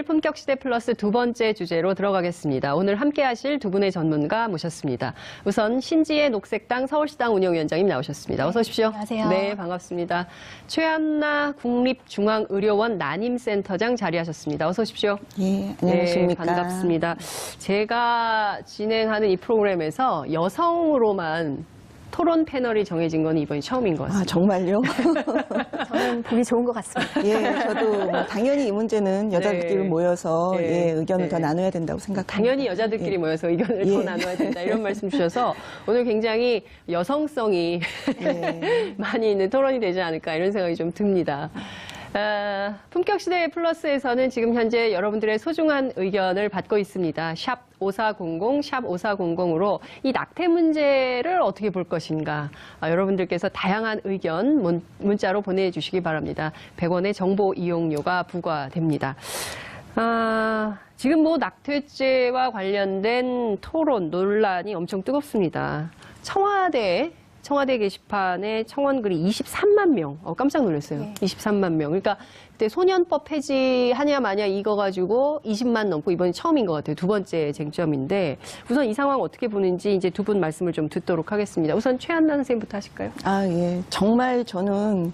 품격 시대 플러스 두 번째 주제로 들어가겠습니다. 오늘 함께 하실 두 분의 전문가 모셨습니다. 우선 신지혜 녹색당 서울시당 운영위원장님 나오셨습니다. 어서 오십시오. 안녕하세요. 네, 반갑습니다. 최한나 국립중앙의료원 난임센터장 자리하셨습니다. 어서 오십시오. 예, 안녕하십니까. 네, 반갑습니다. 제가 진행하는 이 프로그램에서 여성으로만 토론 패널이 정해진 건 이번이 처음인 것 같습니다. 아, 정말요? 저는 보기 좋은 것 같습니다. 예, 저도 뭐 당연히 이 문제는 여자들끼리 네. 모여서 네. 예, 의견을 네. 더 나눠야 된다고 생각합니다. 당연히 여자들끼리 예. 모여서 의견을 예. 더 나눠야 된다 이런 말씀 주셔서 오늘 굉장히 여성성이 예. 많이 있는 토론이 되지 않을까 이런 생각이 좀 듭니다. 품격시대 플러스에서는 지금 현재 여러분들의 소중한 의견을 받고 있습니다. 샵 5400, 샵 5400으로 이 낙태 문제를 어떻게 볼 것인가. 여러분들께서 다양한 의견 문자로 보내주시기 바랍니다. 100원의 정보 이용료가 부과됩니다. 지금 뭐 낙태죄와 관련된 토론, 논란이 엄청 뜨겁습니다. 청와대 게시판에 청원글이 23만 명. 깜짝 놀랐어요. 네. 23만 명. 그러니까 그때 소년법 폐지하냐 마냐 이거 가지고 20만 넘고 이번이 처음인 것 같아요. 두 번째 쟁점인데 우선 이 상황 어떻게 보는지 이제 두 분 말씀을 좀 듣도록 하겠습니다. 우선 최한나 선생님부터 하실까요? 아, 예. 정말 저는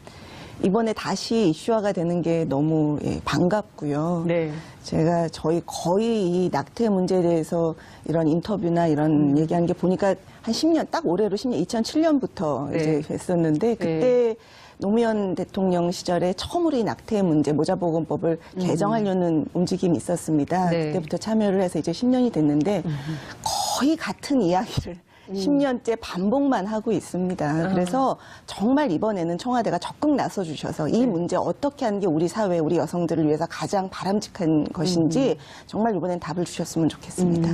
이번에 다시 이슈화가 되는 게 너무 반갑고요. 네. 제가 거의 이 낙태 문제에 대해서 이런 인터뷰나 이런 얘기한 게 보니까 한 10년, 딱 올해로 10년, 2007년부터 네. 이제 했었는데 그때 노무현 대통령 시절에 처음으로 이 낙태 문제, 모자보건법을 개정하려는 움직임이 있었습니다. 네. 그때부터 참여를 해서 이제 10년이 됐는데 거의 같은 이야기를 10년째 반복만 하고 있습니다. 그래서 정말 이번에는 청와대가 적극 나서주셔서 이 문제 어떻게 하는 게 우리 사회, 우리 여성들을 위해서 가장 바람직한 것인지 정말 이번엔 답을 주셨으면 좋겠습니다.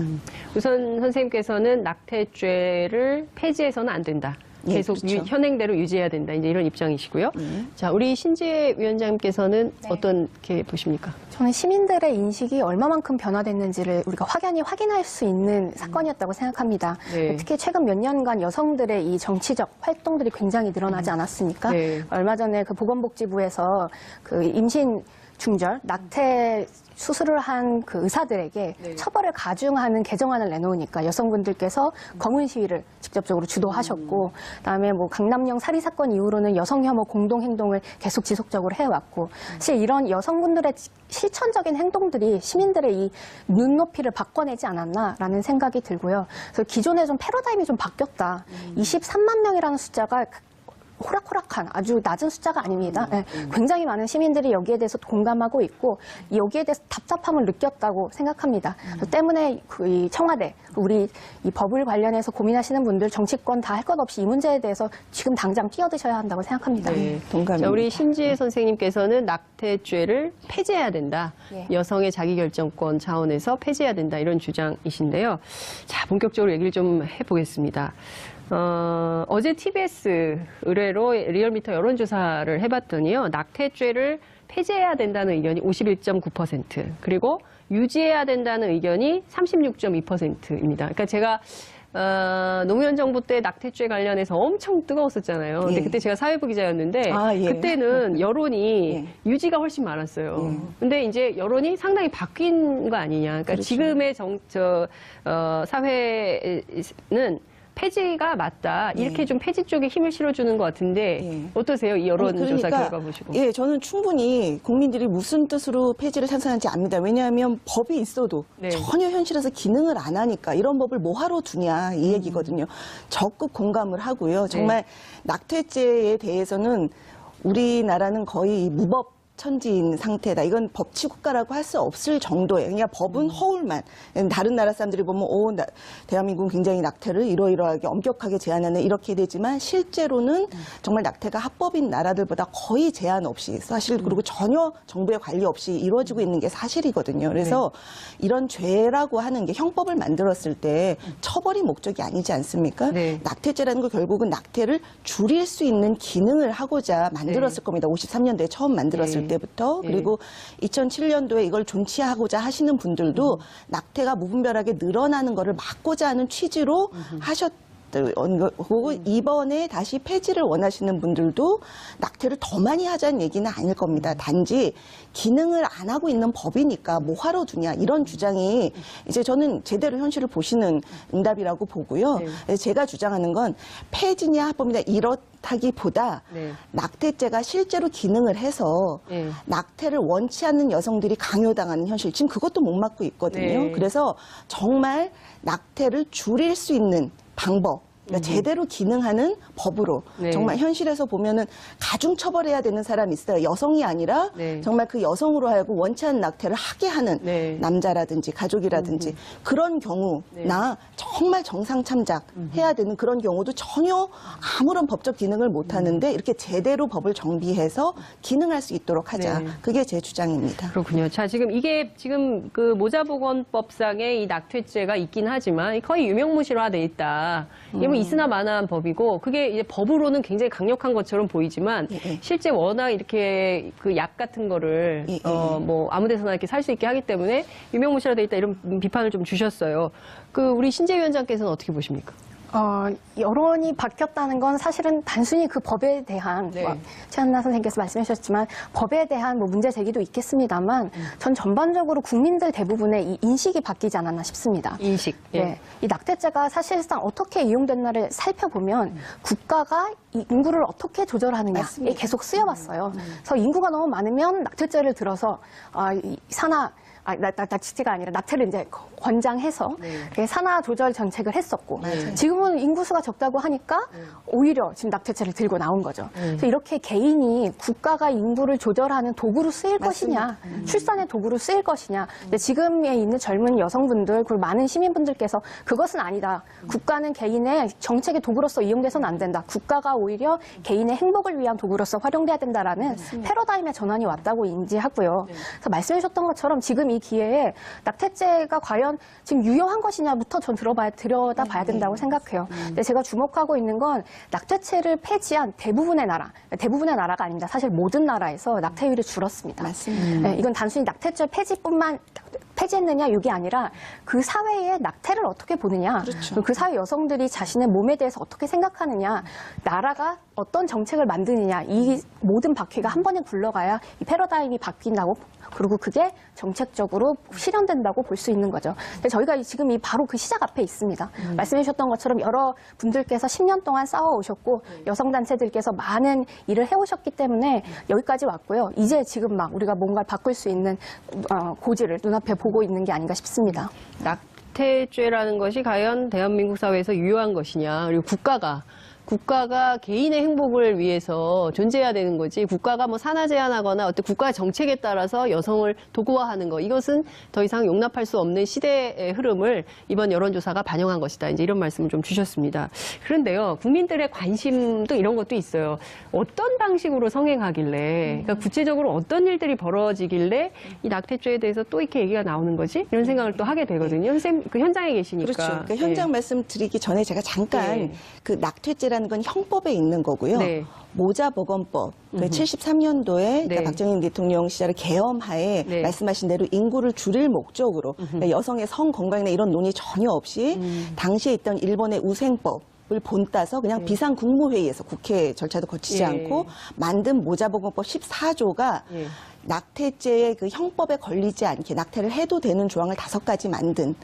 우선 선생님께서는 낙태죄를 폐지해서는 안 된다. 예, 계속 그렇죠. 현행대로 유지해야 된다. 이제 이런 입장이시고요. 자, 우리 신지혜 위원장님께서는 어떻게 보십니까? 저는 시민들의 인식이 얼마만큼 변화됐는지를 우리가 확연히 확인할 수 있는 사건이었다고 생각합니다. 네. 특히 최근 몇 년간 여성들의 이 정치적 활동들이 굉장히 늘어나지 않았습니까? 네. 얼마 전에 그 보건복지부에서 그 임신 중절, 낙태 수술을 한 그 의사들에게 네. 처벌을 가중하는 개정안을 내놓으니까 여성분들께서 검은 시위를 직접적으로 주도하셨고, 그다음에 뭐 강남역 살인 사건 이후로는 여성 혐오 공동 행동을 계속 지속적으로 해왔고, 사실 이런 여성분들의 실천적인 행동들이 시민들의 이 눈높이를 바꿔내지 않았나라는 생각이 들고요. 그래서 기존에 좀 패러다임이 좀 바뀌었다. 23만 명이라는 숫자가 호락호락한 아주 낮은 숫자가 아닙니다. 네, 굉장히 많은 시민들이 여기에 대해서 공감하고 있고 여기에 대해서 답답함을 느꼈다고 생각합니다. 그래서 때문에 이 청와대, 우리 이 법을 관련해서 고민하시는 분들 정치권 다 할 것 없이 이 문제에 대해서 지금 당장 뛰어드셔야 한다고 생각합니다. 네. 동감입니다. 자, 우리 신지혜 선생님께서는 낙태죄를 폐지해야 된다. 예. 여성의 자기결정권 차원에서 폐지해야 된다. 이런 주장이신데요. 자, 본격적으로 얘기를 좀 해보겠습니다. 어제 TBS 의뢰로 리얼미터 여론조사를 해봤더니요. 낙태죄를 폐지해야 된다는 의견이 51.9%, 그리고 유지해야 된다는 의견이 36.2%입니다. 그러니까 제가 노무현 정부 때 낙태죄 관련해서 엄청 뜨거웠었잖아요. 근데 그때 제가 사회부 기자였는데 그때는 여론이 유지가 훨씬 많았어요. 근데 이제 여론이 상당히 바뀐 거 아니냐. 그러니까 그렇죠. 지금의 사회는 폐지가 맞다. 이렇게 좀 폐지 쪽에 힘을 실어주는 것 같은데 어떠세요? 이 여론조사 결과 보시고. 예, 저는 충분히 국민들이 무슨 뜻으로 폐지를 찬성하는지 압니다. 왜냐하면 법이 있어도 전혀 현실에서 기능을 안 하니까 이런 법을 뭐하러 두냐 이 얘기거든요. 적극 공감을 하고요. 정말 낙태죄에 대해서는 우리나라는 거의 무법 천지인 상태다. 이건 법치 국가라고 할 수 없을 정도예요. 그냥 법은 허울만. 다른 나라 사람들이 보면 대한민국은 굉장히 낙태를 이러이러하게 엄격하게 제한하는 이렇게 되지만 실제로는 정말 낙태가 합법인 나라들보다 거의 제한 없이 사실 그리고 전혀 정부의 관리 없이 이루어지고 있는 게 사실이거든요. 그래서 이런 죄라고 하는 게 형법을 만들었을 때 처벌이 목적이 아니지 않습니까? 낙태죄라는 거 결국은 낙태를 줄일 수 있는 기능을 하고자 만들었을 겁니다. 53년도에 처음 만들었을 때부터. 그리고 2007년도에 이걸 존치하고자 하시는 분들도 낙태가 무분별하게 늘어나는 것을 막고자 하는 취지로 거고 이번에 다시 폐지를 원하시는 분들도 낙태를 더 많이 하자는 얘기는 아닐 겁니다. 단지 기능을 안 하고 있는 법이니까 뭐하러 두냐 이런 주장이 이제 저는 제대로 현실을 보시는 응답이라고 보고요. 그래서 제가 주장하는 건 폐지냐 합법이냐 이렇다기보다 낙태죄가 실제로 기능을 해서 낙태를 원치 않는 여성들이 강요당하는 현실 지금 그것도 못 막고 있거든요. 그래서 정말 낙태를 줄일 수 있는 방법 그러니까 제대로 기능하는 법으로 정말 현실에서 보면은 가중 처벌해야 되는 사람이 있어요. 여성이 아니라 정말 그 여성으로 하여금 원치 않는 낙태를 하게 하는 남자라든지 가족이라든지 그런 경우나 정말 정상 참작해야 되는 그런 경우도 전혀 아무런 법적 기능을 못 하는데 이렇게 제대로 법을 정비해서 기능할 수 있도록 하자. 그게 제 주장입니다. 그렇군요. 자, 이게 지금 그 모자보건법상에 이 낙태죄가 있긴 하지만 거의 유명무실화돼 있다. 이게 뭐 있으나 마나한 법이고 그게 이제 법으로는 굉장히 강력한 것처럼 보이지만 실제 워낙 이렇게 그 약 같은 거를 뭐 아무데서나 이렇게 살 수 있게 하기 때문에 유명무실화돼 있다 이런 비판을 좀 주셨어요. 그 우리 신재 위원장께서는 어떻게 보십니까? 여론이 바뀌었다는 건 사실은 단순히 그 법에 대한 최한나 선생님께서 말씀해 주셨지만 법에 대한 뭐 문제 제기도 있겠습니다만 전 전반적으로 국민들 대부분의 이 인식이 바뀌지 않았나 싶습니다. 인식. 네. 이 낙태죄가 사실상 어떻게 이용됐나를 살펴보면 국가가 이 인구를 어떻게 조절하느냐에 계속 쓰여왔어요. 그래서 인구가 너무 많으면 낙태죄를 들어서 낙태죄가 아니라 낙태를 이제 권장해서 산하 조절 정책을 했었고 지금은 인구수가 적다고 하니까 오히려 지금 낙태죄를 들고 나온 거죠. 그래서 이렇게 개인이 국가가 인구를 조절하는 도구로 쓰일 것이냐, 출산의 도구로 쓰일 것이냐. 근데 지금에 있는 젊은 여성분들 그리고 많은 시민분들께서 그것은 아니다. 국가는 개인의 정책의 도구로서 이용돼서는 안 된다. 국가가 오히려 개인의 행복을 위한 도구로서 활용돼야 된다라는 패러다임의 전환이 왔다고 인지하고요. 그래서 말씀해 주셨던 것처럼 지금 이 기회에 낙태죄가 과연 지금 유효한 것이냐부터 전 들여다봐야 된다고 생각해요. 근데 제가 주목하고 있는 건 낙태죄를 폐지한 대부분의 나라가 아닙니다. 사실 모든 나라에서 낙태율이 줄었습니다. 맞습니다. 네, 이건 단순히 낙태죄 폐지했느냐 이게 아니라 그 사회의 낙태를 어떻게 보느냐, 그 사회 여성들이 자신의 몸에 대해서 어떻게 생각하느냐, 나라가 어떤 정책을 만드느냐 이 모든 바퀴가 한 번에 굴러가야 이 패러다임이 바뀐다고 그리고 그게 정책적으로 실현된다고 볼 수 있는 거죠. 근데 저희가 지금 바로 그 시작 앞에 있습니다. 말씀해 주셨던 것처럼 여러 분들께서 10년 동안 싸워오셨고 여성단체들께서 많은 일을 해오셨기 때문에 여기까지 왔고요. 이제 지금 막 우리가 뭔가를 바꿀 수 있는 고지를 눈앞에 보고 있는 게 아닌가 싶습니다. 낙태죄라는 것이 과연 대한민국 사회에서 유효한 것이냐, 그리고 국가가 개인의 행복을 위해서 존재해야 되는 거지, 국가가 뭐 산하 제한하거나 어떤 국가 정책에 따라서 여성을 도구화하는 거, 이것은 더 이상 용납할 수 없는 시대의 흐름을 이번 여론조사가 반영한 것이다. 이제 이런 말씀을 좀 주셨습니다. 그런데요, 국민들의 관심도 이런 것도 있어요. 어떤 방식으로 성행하길래, 그러니까 구체적으로 어떤 일들이 벌어지길래 이 낙태죄에 대해서 또 이렇게 얘기가 나오는 거지? 이런 생각을 또 하게 되거든요. 선생님, 그 현장에 계시니까. 그렇죠. 그러니까 현장 말씀드리기 전에 제가 잠깐 그 낙태죄 라는 건 형법에 있는 거고요. 모자보건법, 73년도에 그러니까 박정희 대통령 시절에 계엄하에 말씀하신 대로 인구를 줄일 목적으로 그러니까 여성의 성 건강이나 이런 논의 전혀 없이 당시에 있던 일본의 우생법 을 본따서 그냥 비상국무회의에서 국회 절차도 거치지 않고 만든 모자보건법 14조가 낙태죄의 그 형법에 걸리지 않게 낙태를 해도 되는 조항을 5가지 만든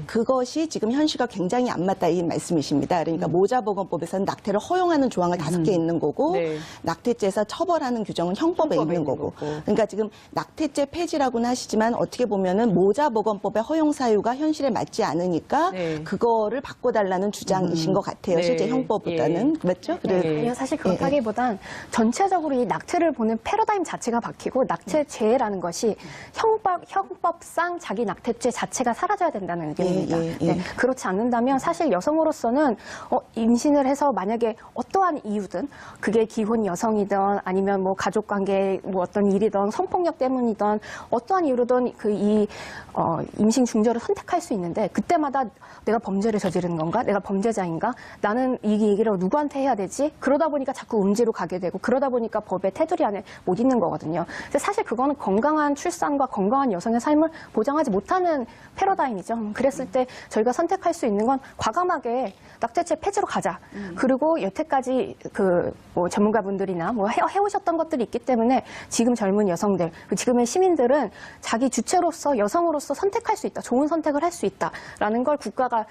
그것이 지금 현실과 굉장히 안 맞다 이 말씀이십니다. 그러니까 모자보건법에서는 낙태를 허용하는 조항을 5개 있는 거고 낙태죄에서 처벌하는 규정은 형법에 있는 거고. 그러니까 지금 낙태죄 폐지라고는 하시지만 어떻게 보면은 모자보건법의 허용 사유가 현실에 맞지 않으니까 그거를 바꿔달라는 주장이신 것 같아요. 실제 형법보다는. 맞죠? 아니요, 사실 그렇다기보단 전체적으로 이 낙태를 보는 패러다임 자체가 바뀌고 낙태죄라는 것이 형법상 자기 낙태죄 자체가 사라져야 된다는 의견입니다. 그렇지 않는다면 사실 여성으로서는 임신을 해서 만약에 어떠한 이유든 그게 기혼 여성이든 아니면 뭐 가족관계 뭐 어떤 일이든 성폭력 때문이든 어떠한 이유로든 임신 중절을 선택할 수 있는데 그때마다 내가 범죄를 저지른 건가? 내가 범죄자인가? 나는 이 얘기를 누구한테 해야 되지? 그러다 보니까 자꾸 음지로 가게 되고 그러다 보니까 법의 테두리 안에 못 있는 거거든요. 근데 사실 사실 그거는 건강한 출산과 건강한 여성의 삶을 보장하지 못하는 패러다임이죠. 그랬을 때 저희가 선택할 수 있는 건 과감하게 낙태죄 폐지로 가자. 그리고 여태까지 뭐 전문가분들이나 뭐 해오셨던 것들이 있기 때문에 지금 젊은 여성들, 지금의 시민들은 자기 주체로서 여성으로서 선택할 수 있다. 좋은 선택을 할 수 있다라는 걸 국가가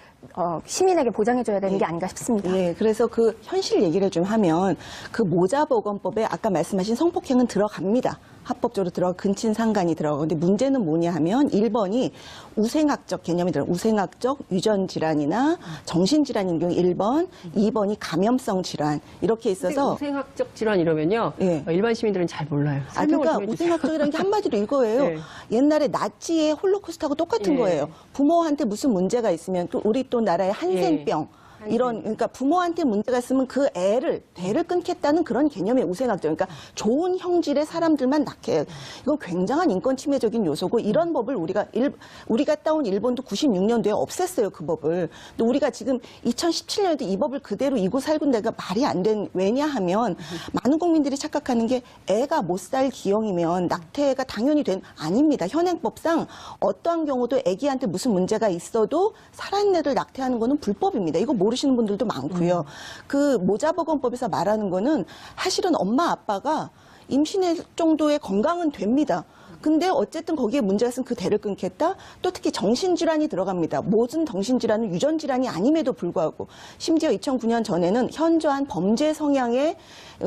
시민에게 보장해줘야 되는 게 아닌가 싶습니다. 예, 그래서 그 현실 얘기를 좀 하면 그 모자보건법에 아까 말씀하신 성폭행은 들어갑니다. 합법적으로 들어가 근친상간이 들어가고 근데 문제는 뭐냐 하면 1번이 우생학적 개념이 들어가요. 우생학적 유전질환이나 정신질환인 경우 1번, 2번이 감염성 질환 이렇게 있어서 우생학적 질환 이러면요. 예. 일반 시민들은 잘 몰라요. 설명을 그러니까 좀 해주세요. 우생학적이라는 게 한마디로 이거예요. 네. 옛날에 나치의 홀로코스트하고 똑같은 예. 거예요. 부모한테 무슨 문제가 있으면 또 우리 또 나라의 한센병 이런 그러니까 부모한테 문제가 있으면 그 대를 끊겠다는 그런 개념의 우생학적. 그러니까 좋은 형질의 사람들만 낳게. 이건 굉장한 인권 침해적인 요소고 이런 법을 우리가 따온 일본도 96년도에 없앴어요 그 법을. 근데 우리가 지금 2017년에도 이 법을 그대로 이고 살군 데가 말이 안 된. 왜냐하면 많은 국민들이 착각하는 게 애가 못 살 기형이면 낙태가 당연히 아닙니다. 현행법상 어떠한 경우도 애기한테 무슨 문제가 있어도 살아있는 애를 낙태하는 거는 불법입니다. 이거 모르시는 분들도 많고요. 그 모자보건법에서 말하는 거는 사실은 엄마 아빠가 임신할 정도의 건강은 됩니다. 근데 어쨌든 거기에 문제가 있으면 그 대를 끊겠다? 또 특히 정신질환이 들어갑니다. 모든 정신질환은 유전질환이 아님에도 불구하고 심지어 2009년 전에는 현저한 범죄 성향의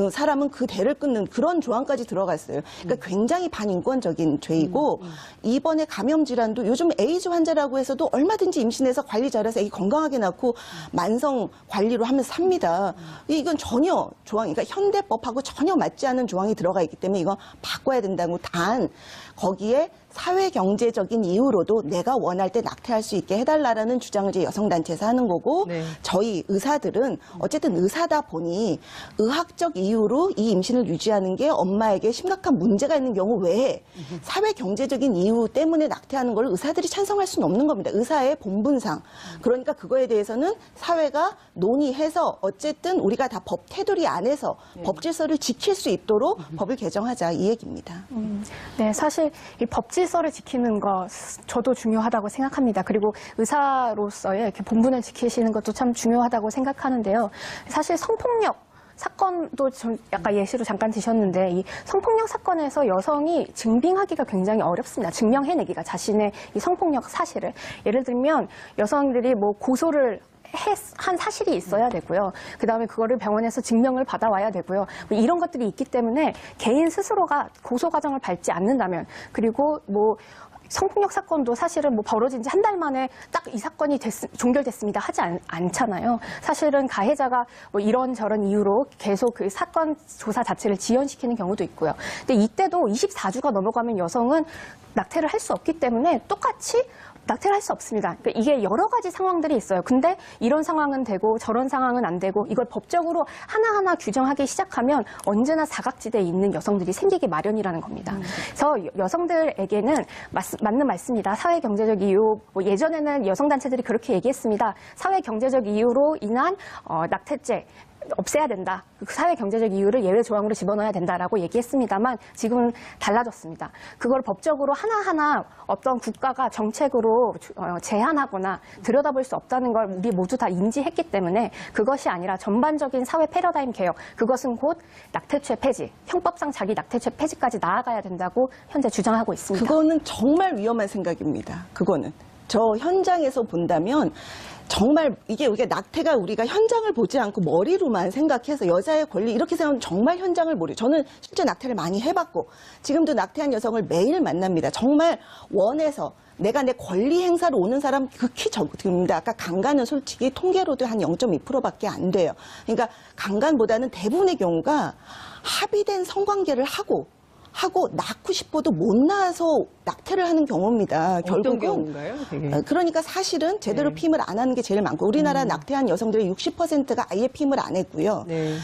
사람은 그 대를 끊는 그런 조항까지 들어갔어요. 그러니까 굉장히 반인권적인 죄이고 이번에 감염질환도 요즘 에이즈 환자라고 해서도 얼마든지 임신해서 관리 잘해서 애기 건강하게 낳고 만성 관리로 하면서 삽니다. 이건 전혀 조항, 그러니까 현대법하고 전혀 맞지 않는 조항이 들어가 있기 때문에 이건 바꿔야 된다고 단 거기에 사회경제적인 이유로도 내가 원할 때 낙태할 수 있게 해달라는 주장을 이제 여성단체에서 하는 거고 네. 저희 의사들은 어쨌든 의사다 보니 의학적 이유로 이 임신을 유지하는 게 엄마에게 심각한 문제가 있는 경우 외에 사회경제적인 이유 때문에 낙태하는 걸 의사들이 찬성할 수는 없는 겁니다. 의사의 본분상. 그러니까 그거에 대해서는 사회가 논의해서 어쨌든 우리가 다 법 테두리 안에서 법 질서를 지킬 수 있도록 법을 개정하자 이 얘기입니다. 네, 사실 이 법 질서를 지키는 거 저도 중요하다고 생각합니다. 그리고 의사로서의 이렇게 본분을 지키시는 것도 참 중요하다고 생각하는데요. 사실 성폭력 사건도 좀 약간 예시로 잠깐 드셨는데 이 성폭력 사건에서 여성이 증빙하기가 굉장히 어렵습니다. 증명해내기가 자신의 이 성폭력 사실을. 예를 들면 여성들이 뭐 고소를 한 사실이 있어야 되고요. 그다음에 그거를 병원에서 증명을 받아와야 되고요. 뭐 이런 것들이 있기 때문에 개인 스스로가 고소 과정을 밟지 않는다면 그리고 뭐 성폭력 사건도 사실은 뭐 벌어진 지 한 달 만에 딱 이 사건이 종결됐습니다 하지 않잖아요. 사실은 가해자가 뭐 이런저런 이유로 계속 그 사건 조사 자체를 지연시키는 경우도 있고요. 근데 이때도 24주가 넘어가면 여성은 낙태를 할 수 없기 때문에 똑같이 낙태를 할 수 없습니다. 그러니까 이게 여러 가지 상황들이 있어요. 근데 이런 상황은 되고 저런 상황은 안 되고 이걸 법적으로 하나하나 규정하기 시작하면 언제나 사각지대에 있는 여성들이 생기기 마련이라는 겁니다. 그래서 여성들에게는 맞는 말씀입니다. 사회경제적 이유, 뭐 예전에는 여성단체들이 그렇게 얘기했습니다. 사회경제적 이유로 인한 낙태죄 없애야 된다. 그 사회경제적 이유를 예외 조항으로 집어넣어야 된다라고 얘기했습니다만 지금은 달라졌습니다. 그걸 법적으로 하나하나 어떤 국가가 정책으로 제한하거나 들여다볼 수 없다는 걸 우리 모두 다 인지했기 때문에 그것이 아니라 전반적인 사회 패러다임 개혁, 그것은 곧 낙태죄 폐지, 형법상 자기 낙태죄 폐지까지 나아가야 된다고 현재 주장하고 있습니다. 그거는 정말 위험한 생각입니다. 그거는. 저 현장에서 본다면 정말 이게 낙태가 우리가 현장을 보지 않고 머리로만 생각해서 여자의 권리 이렇게 생각하면 정말 현장을 모르요. 저는 실제 낙태를 많이 해봤고 지금도 낙태한 여성을 매일 만납니다. 정말 원해서 내가 내 권리 행사로 오는 사람 극히 적습니다. 아까 강간은 솔직히 통계로도 한 0.2%밖에 안 돼요. 그러니까 강간보다는 대부분의 경우가 합의된 성관계를 하고 낳고 싶어도 못 낳아서 낙태를 하는 경우입니다. 어떤 경우인가요? 되게. 그러니까 사실은 제대로 네. 피임을 안 하는 게 제일 많고 우리나라 낙태한 여성들의 60%가 아예 피임을 안 했고요. 네.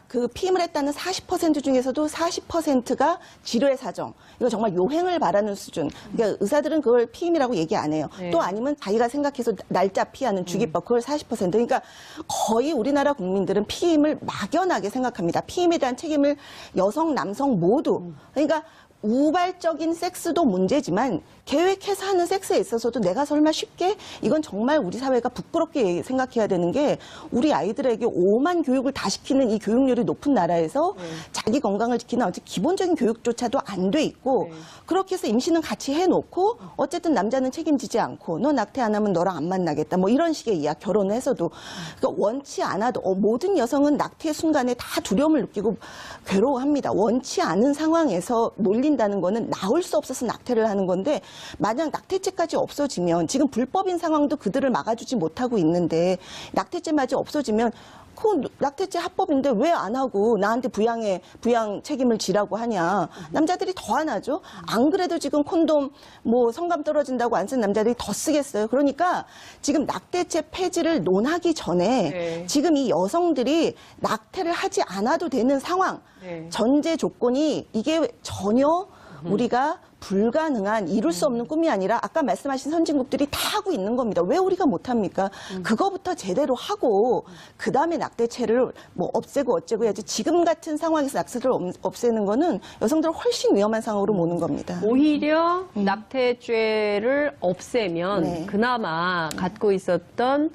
그 피임을 했다는 40% 중에서도 40%가 지뢰 사정. 이거 정말 요행을 바라는 수준. 그러니까 의사들은 그걸 피임이라고 얘기 안 해요. 네. 또 아니면 자기가 생각해서 날짜 피하는 주기법 그걸 40%. 그러니까 거의 우리나라 국민들은 피임을 막연하게 생각합니다. 피임에 대한 책임을 여성, 남성 모두. 그러니까 우발적인 섹스도 문제지만 계획해서 하는 섹스에 있어서도 내가 설마 쉽게 이건 정말 우리 사회가 부끄럽게 생각해야 되는 게 우리 아이들에게 오만 교육을 다 시키는 이 교육률이 높은 나라에서 자기 건강을 지키는 어떤 기본적인 교육조차도 안 돼 있고 그렇게 해서 임신은 같이 해놓고 어쨌든 남자는 책임지지 않고 너 낙태 안 하면 너랑 안 만나겠다 뭐 이런 식의 이야기 결혼을 해서도 그러니까 원치 않아도 모든 여성은 낙태의 순간에 다 두려움을 느끼고 괴로워합니다. 원치 않은 상황에서 몰린다는 거는 나올 수 없어서 낙태를 하는 건데 만약 낙태죄까지 없어지면 지금 불법인 상황도 그들을 막아주지 못하고 있는데 낙태죄마저 없어지면 그 낙태죄 합법인데 왜 안 하고 나한테 부양 책임을 지라고 하냐. 남자들이 더 안 하죠. 안 그래도 지금 콘돔 뭐 성감 떨어진다고 안 쓴 남자들이 더 쓰겠어요. 그러니까 지금 낙태죄 폐지를 논하기 전에 네. 지금 이 여성들이 낙태를 하지 않아도 되는 상황, 네. 전제 조건이 이게 전혀 우리가 불가능한 이룰 수 없는 꿈이 아니라 아까 말씀하신 선진국들이 다 하고 있는 겁니다. 왜 우리가 못합니까? 그거부터 제대로 하고 그다음에 낙태죄를 뭐 없애고 어쩌고 해야지 지금 같은 상황에서 낙태를 없애는 거는 여성들을 훨씬 위험한 상황으로 모는 겁니다. 오히려 낙태죄를 없애면 네. 그나마 갖고 있었던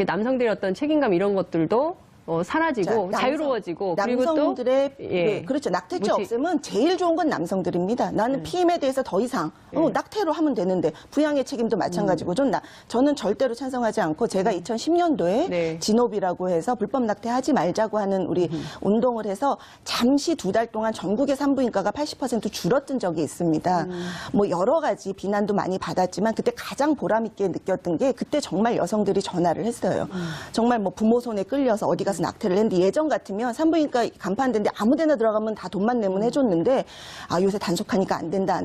남성들의 어떤 책임감 이런 것들도 사라지고 자유로워지고 그리고 또 남성들의 예. 그렇죠. 낙태죄 무지- 없애면 제일 좋은 건 남성들입니다. 나는 피임에 대해서 더 이상 낙태로 하면 되는데 부양의 책임도 마찬가지고 저는 절대로 찬성하지 않고 제가 2010년도에 네. 진업이라고 해서 불법 낙태하지 말자고 하는 우리 운동을 해서 잠시 2달 동안 전국의 산부인과가 80% 줄었던 적이 있습니다. 뭐 여러 가지 비난도 많이 받았지만 그때 가장 보람 있게 느꼈던 게 그때 정말 여성들이 전화를 했어요. 정말 뭐 부모 손에 끌려서 어디 가서 낙태를 했는데 예전 같으면 산부인과 간판인데 아무데나 들어가면 다 돈만 내면 해줬는데 요새 단속하니까 안 된다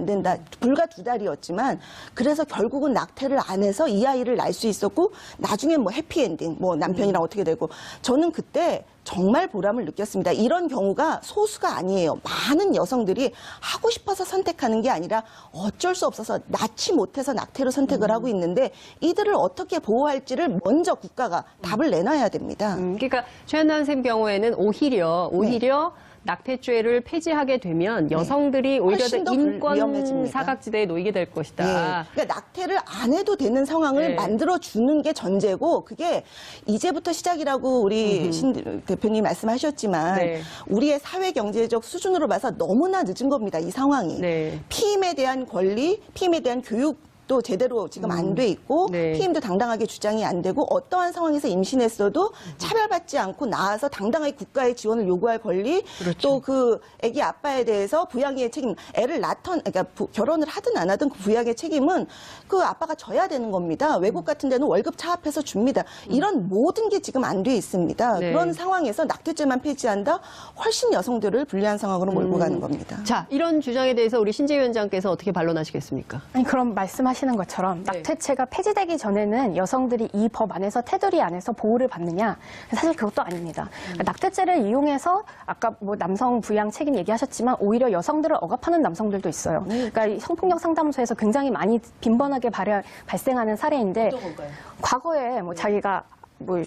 불과 2달이었지만 그래서 결국은 낙태를 안 해서 이 아이를 낳을 수 있었고 나중엔 뭐 해피엔딩 뭐 남편이랑 어떻게 되고 저는 그때 정말 보람을 느꼈습니다. 이런 경우가 소수가 아니에요. 많은 여성들이 하고 싶어서 선택하는 게 아니라 어쩔 수 없어서 낳지 못해서 낙태로 선택을 하고 있는데 이들을 어떻게 보호할지를 먼저 국가가 답을 내놔야 됩니다. 그러니까 최한나 선생님 경우에는 오히려 낙태죄를 폐지하게 되면 여성들이 오히려 훨씬 더 더 인권 위험해집니다. 사각지대에 놓이게 될 것이다. 그러니까 낙태를 안 해도 되는 상황을 네. 만들어주는 게 전제고 그게 이제부터 시작이라고 우리 신 대표님 말씀하셨지만 네. 우리의 사회 경제적 수준으로 봐서 너무나 늦은 겁니다. 이 상황이. 네. 피임에 대한 권리, 피임에 대한 교육 도 제대로 지금 안 돼 있고 네. 피임도 당당하게 주장이 안 되고 어떠한 상황에서 임신했어도 차별받지 않고 나아서 당당하게 국가의 지원을 요구할 권리 그렇죠. 또 그 아기 아빠에 대해서 부양의 책임 애를 그러니까 결혼을 하든 안 하든 그 부양의 책임은 그 아빠가 져야 되는 겁니다. 외국 같은 데는 월급 차압해서 줍니다. 이런 모든 게 지금 안 돼 있습니다. 네. 그런 상황에서 낙태죄만 폐지한다 훨씬 여성들을 불리한 상황으로 몰고 가는 겁니다. 자, 이런 주장에 대해서 우리 신재 위원장께서 어떻게 반론하시겠습니까? 아니, 그럼 말씀하시는 것처럼 네. 낙태죄가 폐지되기 전에는 여성들이 이 법 안에서 테두리 안에서 보호를 받느냐? 사실 그것도 아닙니다. 낙태죄를 이용해서 아까 뭐 남성 부양 책임 얘기하셨지만 오히려 여성들을 억압하는 남성들도 있어요. 그러니까 이 성폭력 상담소에서 굉장히 많이 빈번하게 발생하는 사례인데 과거에 뭐 자기가 뭐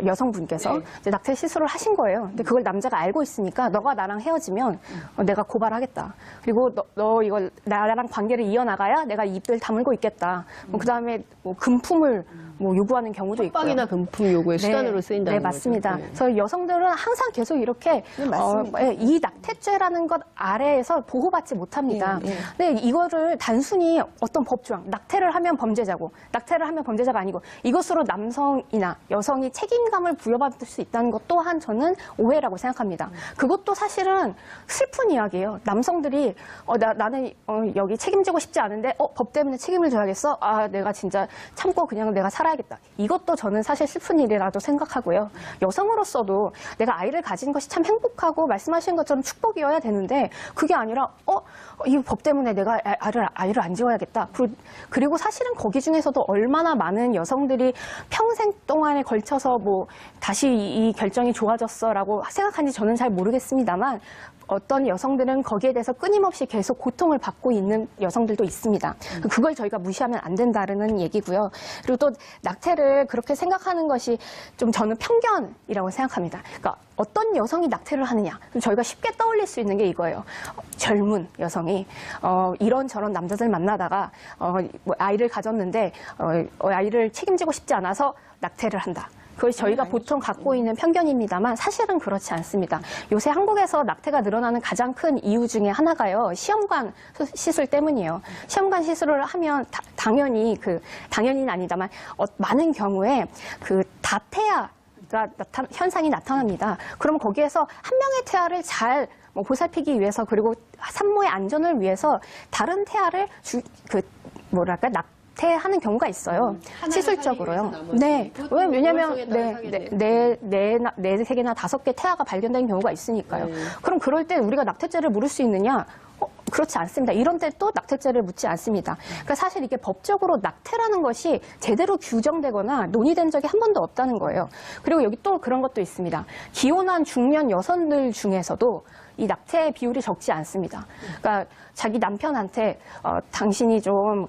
여성분께서 네. 이제 낙태 시술을 하신 거예요. 근데 그걸 남자가 알고 있으니까 너가 나랑 헤어지면 내가 고발하겠다. 그리고 너 이걸 나랑 관계를 이어나가야 내가 입을 다물고 있겠다. 뭐 그다음에 뭐 금품을 뭐 요구하는 경우도 있고요. 협박이나 금품 요구의 수단으로 쓰인다는 네, 맞습니다. 거죠. 네. 그래서 여성들은 항상 계속 이렇게 네, 맞습니다. 이 낙태죄라는 것 아래에서 보호받지 못합니다. 예, 예. 근데 이거를 단순히 어떤 법조항, 낙태를 하면 범죄자고, 낙태를 하면 범죄자가 아니고 이것으로 남성이나 여성이 책임감을 부여받을 수 있다는 것 또한 저는 오해라고 생각합니다. 그것도 사실은 슬픈 이야기예요. 남성들이 나는 여기 책임지고 싶지 않은데 법 때문에 책임을 져야겠어? 내가 진짜 참고 그냥 내가 살아야겠다. 이것도 저는 사실 슬픈 일이라도 생각하고요. 여성으로서도 내가 아이를 가진 것이 참 행복하고 말씀하신 것처럼 축복이어야 되는데 그게 아니라 이 법 때문에 내가 아이를 안 지어야겠다. 그리고 사실은 거기 중에서도 얼마나 많은 여성들이 평생 동안에 걸쳐서 뭐 다시 이 결정이 좋아졌어라고 생각하는지 저는 잘 모르겠습니다만 어떤 여성들은 거기에 대해서 끊임없이 계속 고통을 받고 있는 여성들도 있습니다. 그걸 저희가 무시하면 안 된다는 얘기고요. 그리고 또 낙태를 그렇게 생각하는 것이 좀 저는 편견이라고 생각합니다. 그러니까 어떤 여성이 낙태를 하느냐? 저희가 쉽게 떠올릴 수 있는 게 이거예요. 젊은 여성이 이런저런 남자들 만나다가 뭐 아이를 가졌는데 아이를 책임지고 싶지 않아서 낙태를 한다. 그것이 저희가 보통 갖고 있는 편견입니다만 사실은 그렇지 않습니다. 요새 한국에서 낙태가 늘어나는 가장 큰 이유 중에 하나가요. 시험관 시술 때문이에요. 시험관 시술을 하면 당연히는 아니다만 많은 경우에 그 다태아 현상이 나타납니다. 그럼 거기에서 한 명의 태아를 잘 보살피기 위해서 그리고 산모의 안전을 위해서 다른 태아를 낙태하는 경우가 있어요. 시술적으로요. 네. 왜냐면 네 세 개나 5개 태아가 발견된 경우가 있으니까요. 그럼 그럴 때 우리가 낙태죄를 물을 수 있느냐? 그렇지 않습니다. 이런 때 또 낙태죄를 묻지 않습니다. 그러니까 사실 이게 법적으로 낙태라는 것이 제대로 규정되거나 논의된 적이 한 번도 없다는 거예요. 그리고 여기 또 그런 것도 있습니다. 기혼한 중년 여성들 중에서도 이 낙태 비율이 적지 않습니다. 그러니까 자기 남편한테 당신이 좀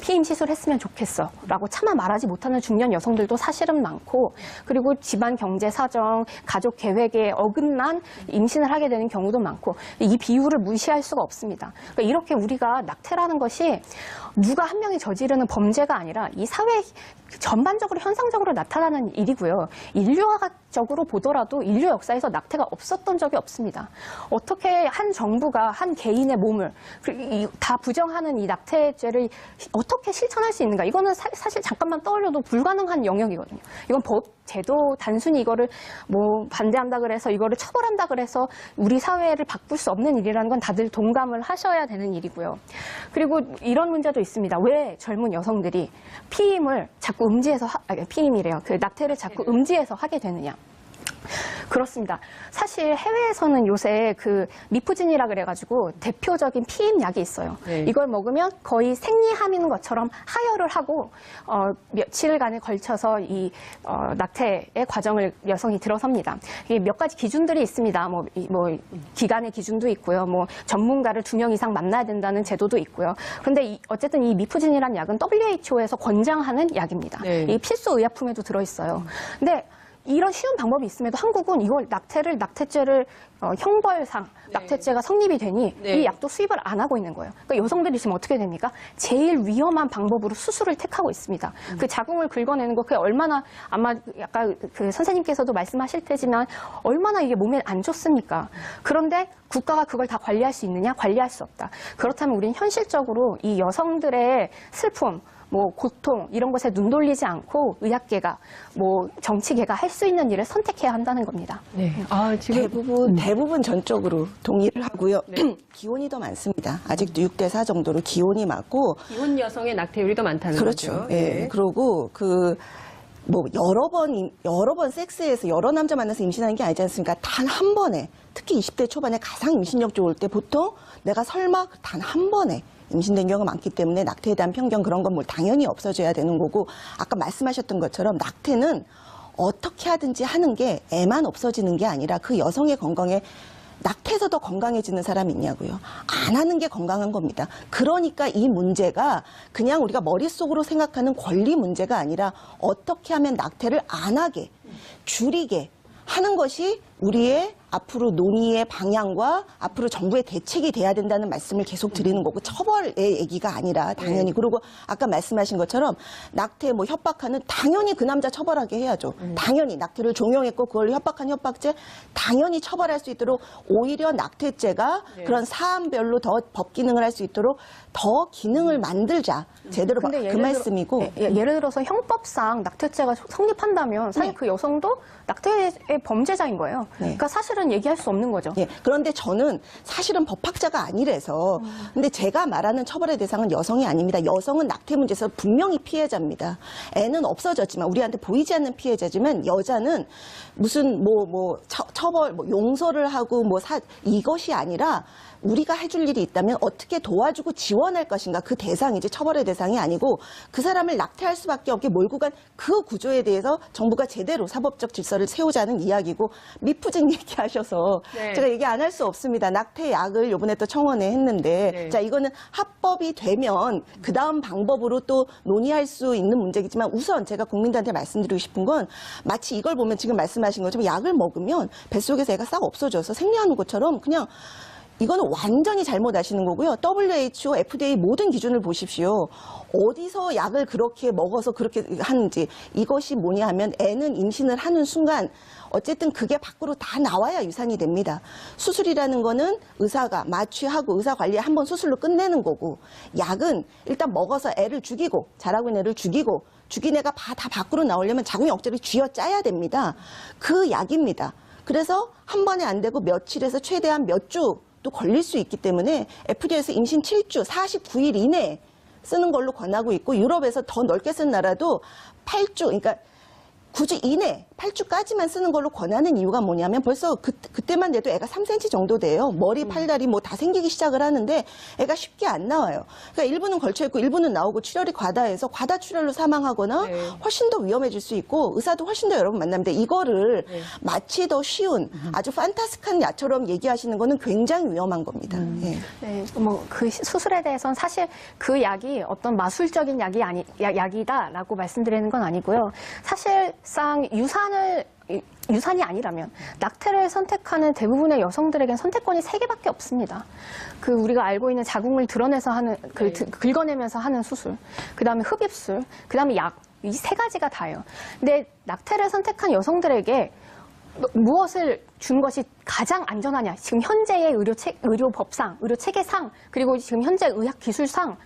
피임 시술했으면 좋겠어 라고 차마 말하지 못하는 중년 여성들도 사실은 많고 그리고 집안 경제 사정, 가족 계획에 어긋난 임신을 하게 되는 경우도 많고 이 비율을 무시할 수가 없습니다. 그러니까 이렇게 우리가 낙태라는 것이 누가 한 명이 저지르는 범죄가 아니라 이 사회 전반적으로 현상적으로 나타나는 일이고요. 인류학적으로 보더라도 인류 역사에서 낙태가 없었던 적이 없습니다. 어떻게 한 정부가 한 개인의 몸을 다 부정하는 이 낙태죄를 어떻게 실천할 수 있는가? 이거는 사실 잠깐만 떠올려도 불가능한 영역이거든요. 이건 법, 제도 단순히 이거를 반대한다 그래서 이거를 처벌한다 그래서 우리 사회를 바꿀 수 없는 일이라는 건 다들 동감을 하셔야 되는 일이고요. 그리고 이런 문제도 있습니다. 왜 젊은 여성들이 피임을 자꾸 피임이래요. 낙태를 자꾸 음지에서 하게 되느냐. 그렇습니다. 사실 해외에서는 요새 미프진이라 그래가지고 대표적인 피임약이 있어요. 네. 이걸 먹으면 거의 생리하는 것처럼 하혈을 하고 며칠간에 걸쳐서 이 낙태의 과정을 여성이 들어섭니다. 이게 몇 가지 기준들이 있습니다. 기간의 기준도 있고요. 전문가를 2명 이상 만나야 된다는 제도도 있고요. 그런데 어쨌든 이 미프진이라는 약은 WHO에서 권장하는 약입니다. 네. 이 필수 의약품에도 들어있어요. 근데 이런 쉬운 방법이 있음에도 한국은 이걸 낙태죄를 형벌상 낙태죄가 성립이 되니 이 약도 수입을 안 하고 있는 거예요. 그러니까 여성들이 지금 어떻게 됩니까? 제일 위험한 방법으로 수술을 택하고 있습니다. 그 자궁을 긁어내는 거 그게 얼마나 아마 약간 선생님께서도 말씀하실 테지만 얼마나 이게 몸에 안 좋습니까? 그런데 국가가 그걸 다 관리할 수 있느냐? 관리할 수 없다. 그렇다면 우리는 현실적으로 이 여성들의 슬픔, 고통 이런 것에 눈 돌리지 않고 의학계가 정치계가 할 수 있는 일을 선택해야 한다는 겁니다. 네. 지금 대부분 전적으로 동의를 하고요. 네. 기혼이 더 많습니다. 아직도 6대4 정도로 기혼이 많고 기혼 여성의 낙태율이 더 많다는 그렇죠. 거죠. 예. 그리고 여러 번 섹스해서 여러 남자 만나서 임신하는 게 아니지 않습니까? 단 한 번에 특히 20대 초반에 가장 임신력 좋을 때 보통 내가 설마 단 한 번에 임신된 경우가 많기 때문에 낙태에 대한 편견 그런 건 당연히 없어져야 되는 거고 아까 말씀하셨던 것처럼 낙태는 어떻게 하든지 하는 게 애만 없어지는 게 아니라 그 여성의 건강에 낙태해서 더 건강해지는 사람이 있냐고요. 안 하는 게 건강한 겁니다. 그러니까 이 문제가 그냥 우리가 머릿속으로 생각하는 권리 문제가 아니라 어떻게 하면 낙태를 안 하게 줄이게 하는 것이 우리의 앞으로 논의의 방향과 앞으로 정부의 대책이 돼야 된다는 말씀을 계속 드리는 거고 처벌의 얘기가 아니라 당연히 그리고 아까 말씀하신 것처럼 낙태 협박하는 당연히 그 남자 처벌하게 해야죠. 당연히 낙태를 종용했고 그걸 협박한 협박죄 당연히 처벌할 수 있도록 오히려 낙태죄가 그런 사안별로 더 법 기능을 할 수 있도록 더 기능을 만들자. 제대로 그 말씀이고 예를 들어서 형법상 낙태죄가 성립한다면 사실 그 여성도 낙태의 범죄자인 거예요. 그러니까 사실은 얘기할 수 없는 거죠. 그런데 저는 사실은 법학자가 아니라서 근데 제가 말하는 처벌의 대상은 여성이 아닙니다. 여성은 낙태 문제에서 분명히 피해자입니다. 애는 없어졌지만 우리한테 보이지 않는 피해자지만 여자는 무슨 처벌 용서를 하고 이것이 아니라 우리가 해줄 일이 있다면 어떻게 도와주고 지원할 것인가, 그 대상이지 처벌의 대상이 아니고 그 사람을 낙태할 수밖에 없게 몰고 간 그 구조에 대해서 정부가 제대로 사법적 질서를 세우자는 이야기고, 미푸진 얘기하셔서 네. 제가 얘기 안 할 수 없습니다. 낙태약을 요번에 또 청원에 했는데 네. 자, 이거는 합법이 되면 그 다음 방법으로 또 논의할 수 있는 문제이지만, 우선 제가 국민들한테 말씀드리고 싶은 건, 마치 이걸 보면 지금 말씀하신 것처럼 약을 먹으면 뱃속에서 애가 싹 없어져서 생리하는 것처럼, 그냥 이거는 완전히 잘못 아시는 거고요. WHO, FDA 모든 기준을 보십시오. 어디서 약을 그렇게 먹어서 그렇게 하는지, 이것이 뭐냐 하면 애는 임신을 하는 순간 어쨌든 그게 밖으로 다 나와야 유산이 됩니다. 수술이라는 거는 의사가 마취하고 의사 관리에 한번 수술로 끝내는 거고, 약은 일단 먹어서 애를 죽이고, 자라고 있는 애를 죽이고, 죽인 애가 다 밖으로 나오려면 자궁이 억제를 쥐어짜야 됩니다. 그 약입니다. 그래서 한 번에 안 되고 며칠에서 최대한 몇 주 또 걸릴 수 있기 때문에 FDA에서 임신 7주 49일 이내에 쓰는 걸로 권하고 있고, 유럽에서 더 넓게 쓴 나라도 8주, 그러니까 9주 이내 8주까지만 쓰는 걸로 권하는 이유가 뭐냐면, 벌써 그때만 돼도 애가 3cm 정도 돼요. 머리, 팔다리 뭐 다 생기기 시작을 하는데 애가 쉽게 안 나와요. 그러니까 일부는 걸쳐있고 일부는 나오고, 출혈이 과다해서 과다출혈로 사망하거나 네. 훨씬 더 위험해질 수 있고, 의사도 훨씬 더 여러 번 만나는데, 이거를 마치 더 쉬운 아주 판타스한 약처럼 얘기하시는 거는 굉장히 위험한 겁니다. 예. 네, 뭐 그 수술에 대해서는 사실 그 약이 어떤 마술적인 약이다라고 말씀드리는 건 아니고요. 사실상 유산이 아니라면 낙태를 선택하는 대부분의 여성들에겐 선택권이 3개밖에 없습니다. 그 우리가 알고 있는 자궁을 드러내서 하는, 긁어내면서 하는 수술, 그 다음에 흡입술, 그 다음에 약, 이 3가지가 다예요. 근데 낙태를 선택한 여성들에게 무엇을 준 것이 가장 안전하냐? 지금 현재의 의료법상, 의료체계상, 그리고 지금 현재 의학기술상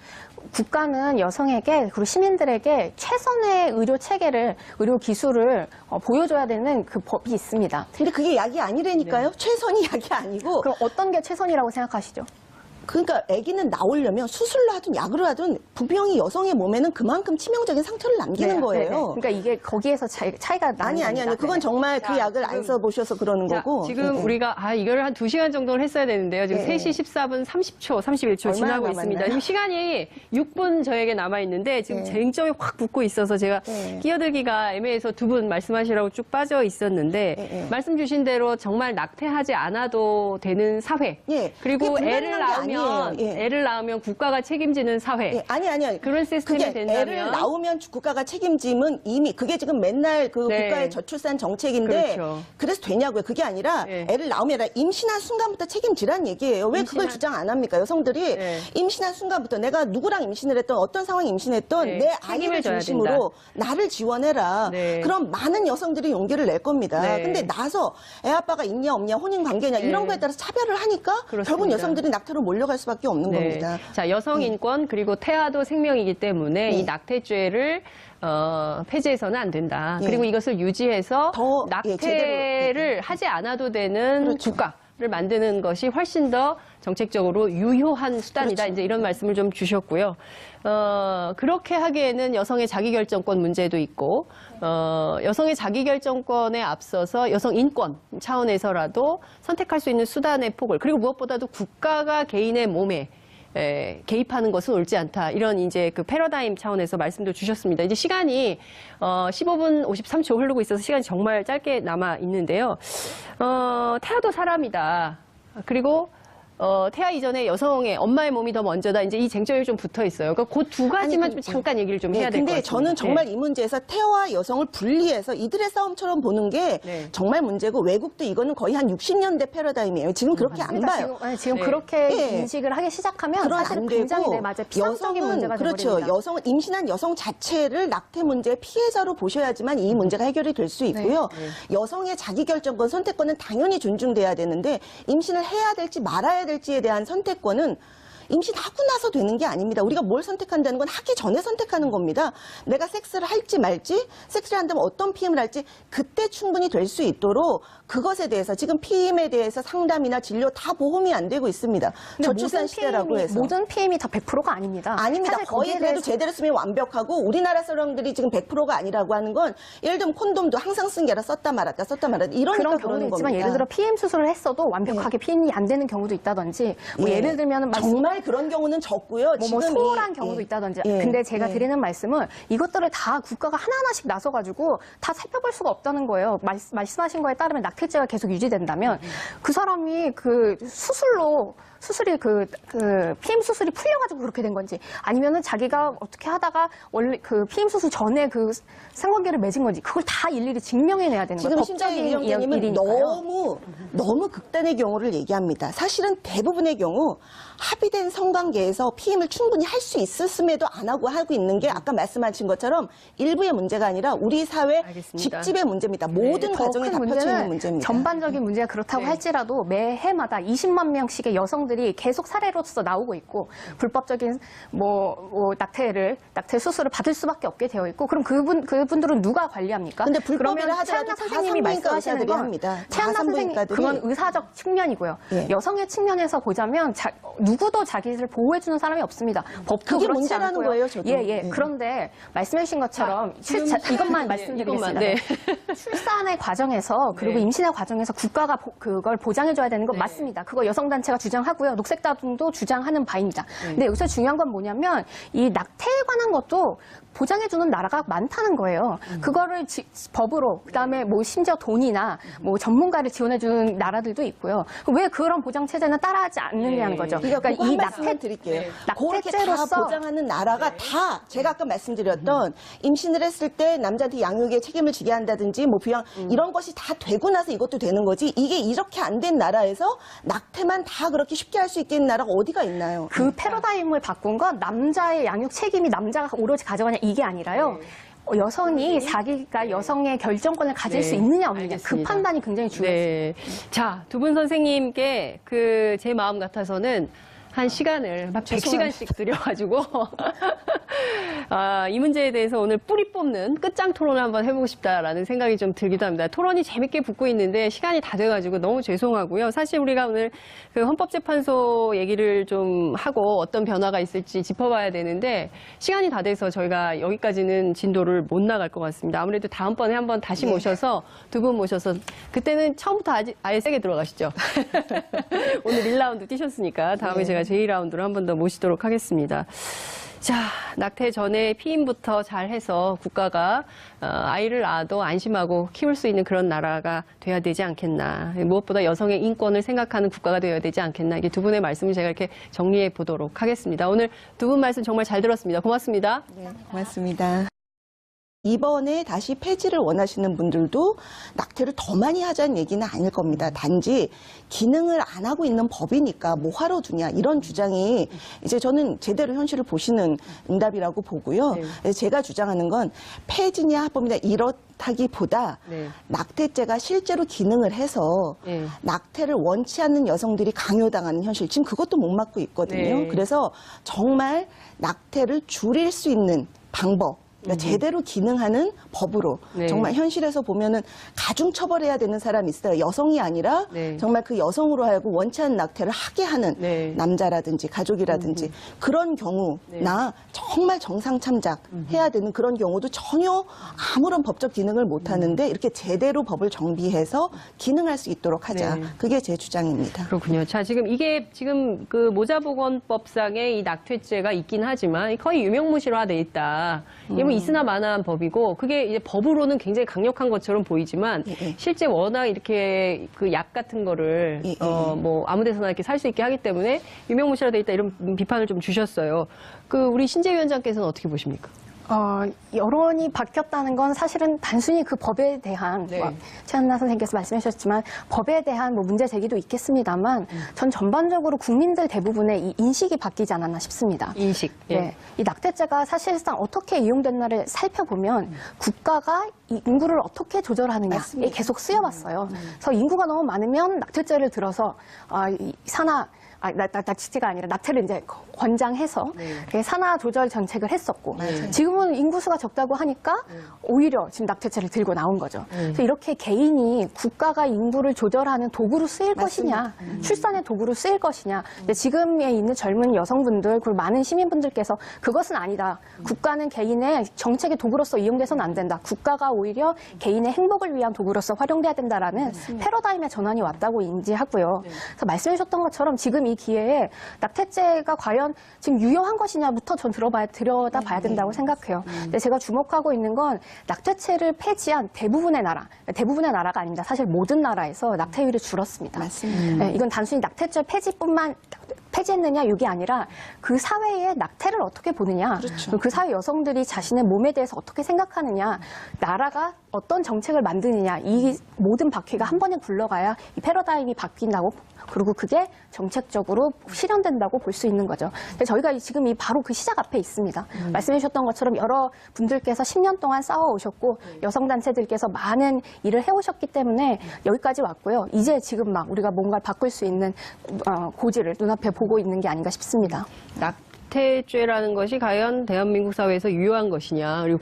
국가는 여성에게, 그리고 시민들에게 최선의 의료체계를, 의료기술을 보여줘야 되는 그 법이 있습니다. 근데 그게 약이 아니라니까요. 최선이 약이 아니고. 그럼 어떤 게 최선이라고 생각하시죠? 그러니까 아기는 나오려면 수술로 하든 약으로 하든 부병이 여성의 몸에는 그만큼 치명적인 상처를 남기는 거예요. 그러니까 이게 거기에서 차이가 나는 아니. 겁니다. 그건 정말 그 자, 약을 안 써보셔서 그러는 자, 거고. 지금 우리가 이걸 한 2시간 정도를 했어야 되는데요. 지금 예. 3시 14분 30초, 31초 얼마나 지나고 남았나요? 있습니다. 지금 시간이 6분 저에게 남아 있는데 지금 쟁점이 확 붙고 있어서 제가 끼어들기가 애매해서 두 분 말씀하시라고 쭉 빠져 있었는데, 말씀 주신 대로 정말 낙태하지 않아도 되는 사회. 예. 그리고 그게 애를 불가능한 게 낳으면 아니에요. 예. 애를 낳으면 국가가 책임지는 사회. 예, 아니. 그런 시스템이 그게 된다면 애를 낳으면 국가가 책임짐은 이미, 그게 지금 맨날 그 네. 국가의 저출산 정책인데, 그렇죠. 그래서 되냐고요. 그게 아니라 네. 애를 낳으면 아니라 임신한 순간부터 책임지란 얘기예요. 왜 그걸 주장 안 합니까? 여성들이 네. 임신한 순간부터 내가 누구랑 임신을 했던, 어떤 상황에 임신했던 네. 내 책임을 아이를 져야 중심으로 나를 지원해라. 네. 그럼 많은 여성들이 용기를 낼 겁니다. 네. 근데 나서 애 아빠가 있냐 없냐, 혼인 관계냐 네. 이런 거에 따라서 차별을 하니까 그렇습니다. 결국 여성들이 낙태로 몰려갈 수밖에 없는 네. 겁니다. 자, 여성 인권 그리고 태아도 생명이기 때문에 이 낙태죄를 폐지해서는 안 된다. 예. 그리고 이것을 유지해서 더, 낙태를 제대로, 하지 않아도 되는 그렇죠. 국가를 만드는 것이 훨씬 더 정책적으로 유효한 수단이다. 그렇죠. 이제 이런 말씀을 좀 주셨고요. 그렇게 하기에는 여성의 자기결정권 문제도 있고, 여성의 자기결정권에 앞서서 여성 인권 차원에서라도 선택할 수 있는 수단의 폭을, 그리고 무엇보다도 국가가 개인의 몸에 개입하는 것은 옳지 않다. 이런 이제 그 패러다임 차원에서 말씀도 주셨습니다. 이제 시간이 15분 53초 흐르고 있어서 시간이 정말 짧게 남아 있는데요. 태아도 사람이다. 그리고 태아 이전에 여성의 엄마의 몸이 더 먼저다. 이제 이 쟁점이 좀 붙어 있어요. 그러니까 그 두 가지만 좀 잠깐 얘기를 좀 해야 될 것 같습니다. 근데 저는 정말 이 문제에서 태아와 여성을 분리해서 이들의 싸움처럼 보는 게 네. 정말 문제고, 외국도 이거는 거의 한 60년대 패러다임이에요. 지금 그렇게 안 봐요. 지금 네. 그렇게 예. 인식을 하기 시작하면 그건 사실 안 굉장히 되고, 맞아요. 피상적인 문제가 그렇죠. 되버립니다. 여성은 임신한 여성 자체를 낙태 문제의 피해자로 보셔야지만 이 문제가 해결이 될 수 있고요. 여성의 자기결정권, 선택권은 당연히 존중돼야 되는데, 임신을 해야 될지 말아야 될지에 대한 선택권은 임신하고 나서 되는 게 아닙니다. 우리가 뭘 선택한다는 건 하기 전에 선택하는 겁니다. 내가 섹스를 할지 말지, 섹스를 한다면 어떤 피임을 할지 그때 충분히 될 수 있도록 그것에 대해서 지금 피임에 대해서 상담이나 진료 다 보험이 안 되고 있습니다. 저출산 시대라고 해서. 모든 피임이 다 100%가 아닙니다. 아닙니다. 사실 거의 거기에 그래도 대해서 제대로 쓰면 완벽하고 우리나라 사람들이 지금 100%가 아니라고 하는 건 예를 들면 콘돔도 항상 쓴 게 아니라 썼다 말았다 이러니까 그런 경우도 그러는 있지만 겁니다. 예를 들어 피임 수술을 했어도 완벽하게 피임이 안 되는 경우도 있다든지 뭐 예. 예를 들면 정말 그런 경우는 적고요. 뭐 지금 소홀한 경우도 있다든지. 근데 제가 드리는 말씀은 이것들을 다 국가가 하나하나씩 나서가지고 다 살펴볼 수가 없다는 거예요. 말씀하신 거에 따르면 낙태죄가 계속 유지된다면 그 사람이 그 수술이 그 피임 수술이 풀려가지고 그렇게 된 건지 아니면은 자기가 어떻게 하다가 원래 그 피임 수술 전에 그 상관계를 맺은 건지 그걸 다 일일이 증명해내야 되는 거예요. 지금 신재희 위원장님은 너무 극단의 경우를 얘기합니다. 사실은 대부분의 경우 합의된 성관계에서 피임을 충분히 할 수 있었음에도 안 하고 있는 게 아까 말씀하신 것처럼 일부의 문제가 아니라 우리 사회 알겠습니다. 집집의 문제입니다. 모든 가정에 다 펼쳐 있는 문제입니다. 전반적인 문제가 그렇다고 네. 할지라도 매해마다 20만 명씩의 여성들이 계속 사례로서 나오고 있고 불법적인 낙태 수술을 받을 수밖에 없게 되어 있고 그럼 그분들은 누가 관리합니까? 근데 불법이라 그러면 하더라도 최한나 다 선생님이 산부인과 말씀하시는 의사들이 건 합니다. 다 최한나 선생님 산부인과들이. 그건 의사적 측면이고요. 예. 여성의 측면에서 보자면 누구도 자기를 보호해주는 사람이 없습니다. 법도 그게 그렇지 문제라는 않고요. 거예요, 저도. 예. 예. 그런데 말씀해주신 것처럼 이것만 말씀드리겠습니다. 네. 출산의 과정에서 그리고 네. 임신의 과정에서 국가가 그걸 보장해줘야 되는 건 네. 맞습니다. 그거 여성단체가 주장하고요. 녹색다둥도 주장하는 바입니다. 근데 여기서 중요한 건 뭐냐면 이 낙태에 관한 것도 보장해주는 나라가 많다는 거예요. 그거를 법으로 그다음에 뭐 심지어 돈이나 뭐 전문가를 지원해주는 나라들도 있고요. 왜 그런 보장 체제는 따라하지 않느냐는 네. 거죠. 그러니까 이 말씀을 드릴게요. 네. 그렇게 다 낙태죄로서 보장하는 나라가 다 제가 아까 말씀드렸던 임신을 했을 때 남자한테 양육에 책임을 지게 한다든지 뭐 부양 이런 것이 다 되고 나서 이것도 되는 거지 이게 이렇게 안 된 나라에서 낙태만 다 그렇게 쉽게 할 수 있게 있는 나라가 어디가 있나요? 그 패러다임을 바꾼 건 남자의 양육 책임이 남자가 오로지 가져가냐 이게 아니라요. 여성이 자기가 여성의 결정권을 가질 네, 수 있느냐 없느냐 그 알겠습니다. 판단이 굉장히 중요해요. 네. 자, 두 분 선생님께 제 마음 같아서는 한 시간을 막 100시간씩 들여가지고 이 문제에 대해서 오늘 뿌리 뽑는 끝장 토론을 한번 해보고 싶다라는 생각이 좀 들기도 합니다. 토론이 재밌게 붙고 있는데 시간이 다 돼가지고 너무 죄송하고요. 사실 우리가 오늘 그 헌법재판소 얘기를 좀 하고 어떤 변화가 있을지 짚어봐야 되는데 시간이 다 돼서 저희가 여기까지는 진도를 못 나갈 것 같습니다. 아무래도 다음번에 한번 다시 모셔서 두 분 모셔서 그때는 처음부터 아예 세게 들어가시죠. 오늘 1라운드 뛰셨으니까 다음에 제가 제2라운드로 한 번 더 모시도록 하겠습니다. 자, 낙태 전에 피임부터 잘 해서 국가가 아이를 낳아도 안심하고 키울 수 있는 그런 나라가 돼야 되지 않겠나. 무엇보다 여성의 인권을 생각하는 국가가 되어야 되지 않겠나. 이게 두 분의 말씀을 제가 이렇게 정리해 보도록 하겠습니다. 오늘 두 분 말씀 정말 잘 들었습니다. 고맙습니다. 네, 고맙습니다. 이번에 다시 폐지를 원하시는 분들도 낙태를 더 많이 하자는 얘기는 아닐 겁니다. 단지 기능을 안 하고 있는 법이니까 뭐하러 두냐 이런 주장이 이제 저는 제대로 현실을 보시는 응답이라고 보고요. 제가 주장하는 건 폐지냐 합법이냐 이렇다기보다 네. 낙태죄가 실제로 기능을 해서 네. 낙태를 원치 않는 여성들이 강요당하는 현실 지금 그것도 못 막고 있거든요. 네. 그래서 정말 낙태를 줄일 수 있는 방법 그러니까 제대로 기능하는 법으로 네. 정말 현실에서 보면은 가중 처벌해야 되는 사람이 있어요. 여성이 아니라 네. 정말 그 여성으로 하여금 원치 않는 낙태를 하게 하는 네. 남자라든지 가족이라든지 그런 경우나 정말 정상 참작해야 되는 그런 경우도 전혀 아무런 법적 기능을 못 하는데 이렇게 제대로 법을 정비해서 기능할 수 있도록 하자. 네. 그게 제 주장입니다. 그렇군요. 자, 이게 그 모자보건법상에 이 낙태죄가 있긴 하지만 거의 유명무실화돼 있다. 이게 뭐 있으나 마나한 법이고 그게 이제 법으로는 굉장히 강력한 것처럼 보이지만 실제 워낙 이렇게 그 약 같은 거를 뭐 아무 데서나 이렇게 살 수 있게 하기 때문에 유명무실화돼 있다 이런 비판을 좀 주셨어요. 우리 신재 위원장께서는 어떻게 보십니까? 여론이 바뀌었다는 건 사실은 단순히 그 법에 대한 네. 최한나 선생님께서 말씀해 주셨지만 법에 대한 뭐 문제 제기도 있겠습니다만 전 전반적으로 국민들 대부분의 이 인식이 바뀌지 않았나 싶습니다. 인식. 네. 이 낙태죄가 사실상 어떻게 이용됐나를 살펴보면 국가가 이 인구를 어떻게 조절하느냐에 계속 쓰여왔어요. 그래서 인구가 너무 많으면 낙태죄를 들어서 산하 낙지가 아니라 낙태를 이제 권장해서 네. 산화 조절 정책을 했었고 맞아요. 지금은 인구수가 적다고 하니까 오히려 지금 낙태죄를 들고 나온 거죠. 그래서 이렇게 개인이 국가가 인구를 조절하는 도구로 쓰일 것이냐, 출산의 도구로 쓰일 것이냐. 근데 지금에 있는 젊은 여성분들 그리고 많은 시민분들께서 그것은 아니다. 국가는 개인의 정책의 도구로서 이용돼서는 안 된다. 국가가 오히려 개인의 행복을 위한 도구로서 활용돼야 된다라는 패러다임의 전환이 왔다고 인지하고요. 그래서 말씀해 주셨던 것처럼 지금 이 기회에 낙태죄가 과연 지금 유효한 것이냐부터 전 들여다봐야 된다고 생각해요. 근데 제가 주목하고 있는 건 낙태죄를 폐지한 대부분의 나라가 아닙니다. 사실 모든 나라에서 낙태율이 줄었습니다. 맞습니다. 네, 이건 단순히 낙태죄 폐지했느냐 이게 아니라 그 사회의 낙태를 어떻게 보느냐, 그렇죠. 그 사회 여성들이 자신의 몸에 대해서 어떻게 생각하느냐, 나라가 어떤 정책을 만드느냐, 이 모든 바퀴가 한 번에 굴러가야 이 패러다임이 바뀐다고, 그리고 그게 정책적으로 실현된다고 볼 수 있는 거죠. 근데 저희가 지금 바로 그 시작 앞에 있습니다. 말씀해 주셨던 것처럼 여러 분들께서 10년 동안 싸워오셨고 여성단체들께서 많은 일을 해오셨기 때문에 여기까지 왔고요. 이제 지금 막 우리가 뭔가를 바꿀 수 있는 고지를 눈앞에 보고 있는 게 아닌가 싶습니다. 낙태죄라는 것이 과연 대한민국 사회에서 유효한 것이냐, 그리고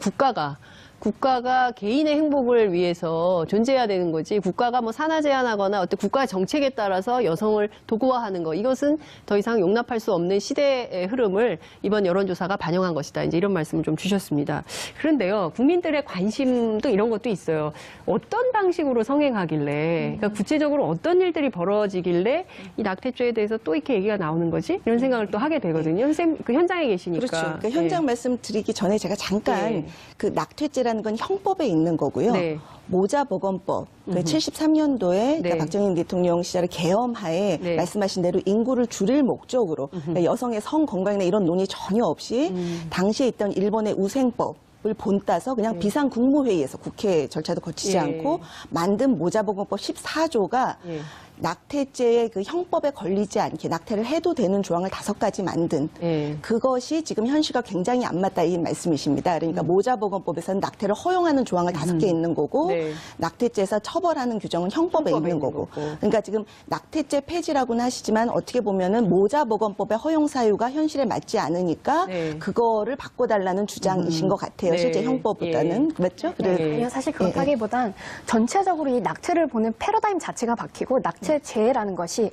국가가 개인의 행복을 위해서 존재해야 되는 거지, 국가가 뭐 산하 제한하거나 어떤 국가 정책에 따라서 여성을 도구화하는 거, 이것은 더 이상 용납할 수 없는 시대의 흐름을 이번 여론조사가 반영한 것이다. 이제 이런 말씀을 좀 주셨습니다. 그런데요, 국민들의 관심도 이런 것도 있어요. 어떤 방식으로 성행하길래, 그러니까 구체적으로 어떤 일들이 벌어지길래 이 낙태죄에 대해서 또 이렇게 얘기가 나오는 거지? 이런 생각을 또 하게 되거든요. 선생님, 그 현장에 계시니까. 그렇죠. 그러니까 현장 말씀드리기 전에 제가 잠깐 네. 그 낙태죄라는 건 형법에 있는 거고요. 네. 모자보건법, 그 73년도에 네. 박정희 대통령 시절에 계엄하에 네. 말씀하신 대로 인구를 줄일 목적으로 그러니까 여성의 성 건강이나 이런 논의 전혀 없이 당시에 있던 일본의 우생법 을 본따서 그냥 비상국무회의에서 국회 절차도 거치지 예. 않고 만든 모자보건법 14조가 예. 낙태죄의 그 형법에 걸리지 않게 낙태를 해도 되는 조항을 5가지 만든 예. 그것이 지금 현실과 굉장히 안 맞다 이 말씀이십니다. 그러니까 모자보건법에서는 낙태를 허용하는 조항을 5개 있는 거고 네. 낙태죄에서 처벌하는 규정은 형법에 있는 거고. 그러니까 지금 낙태죄 폐지라고는 하시지만 어떻게 보면은 모자보건법의 허용 사유가 현실에 맞지 않으니까 네. 그거를 바꿔달라는 주장이신 것 같아요. 네. 실제 형법보다는. 맞죠? 그래서 아니요, 사실 그렇다기보단 전체적으로 이 낙태를 보는 패러다임 자체가 바뀌고 낙태죄라는 것이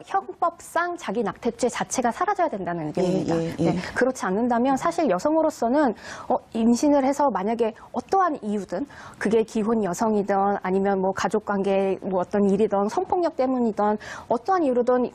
형법상 자기 낙태죄 자체가 사라져야 된다는 의견입니다. 네, 그렇지 않는다면 사실 여성으로서는 임신을 해서 만약에 어떠한 이유든 그게 기혼 여성이든 아니면 뭐 가족관계 뭐 어떤 일이든 성폭력 때문이든 어떠한 이유로든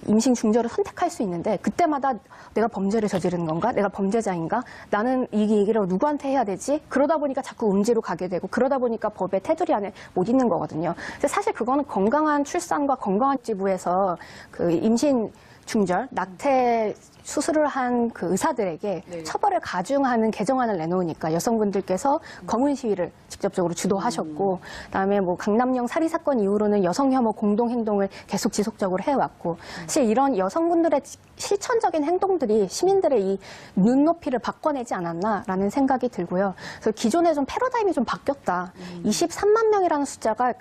임신 중절을 선택할 수 있는데 그때마다 내가 범죄를 저지른 건가? 내가 범죄자인가? 나는 이 얘기를 누구한테 해야 되지? 그러다 보니까 자꾸 음지로 가게 되고 그러다 보니까 법의 테두리 안에 못 있는 거거든요. 근데 사실 그거는 건강한 출산과 건강한 지부에서 그 임신 중절, 낙태 수술을 한 그 의사들에게 처벌을 가중하는 개정안을 내놓으니까 여성분들께서 검은 시위를 직접적으로 주도하셨고, 그다음에 뭐 강남역 살인 사건 이후로는 여성 혐오 공동 행동을 계속 지속적으로 해왔고, 사실 이런 여성분들의 실천적인 행동들이 시민들의 이 눈높이를 바꿔내지 않았나라는 생각이 들고요. 그래서 기존에 좀 패러다임이 좀 바뀌었다. 23만 명이라는 숫자가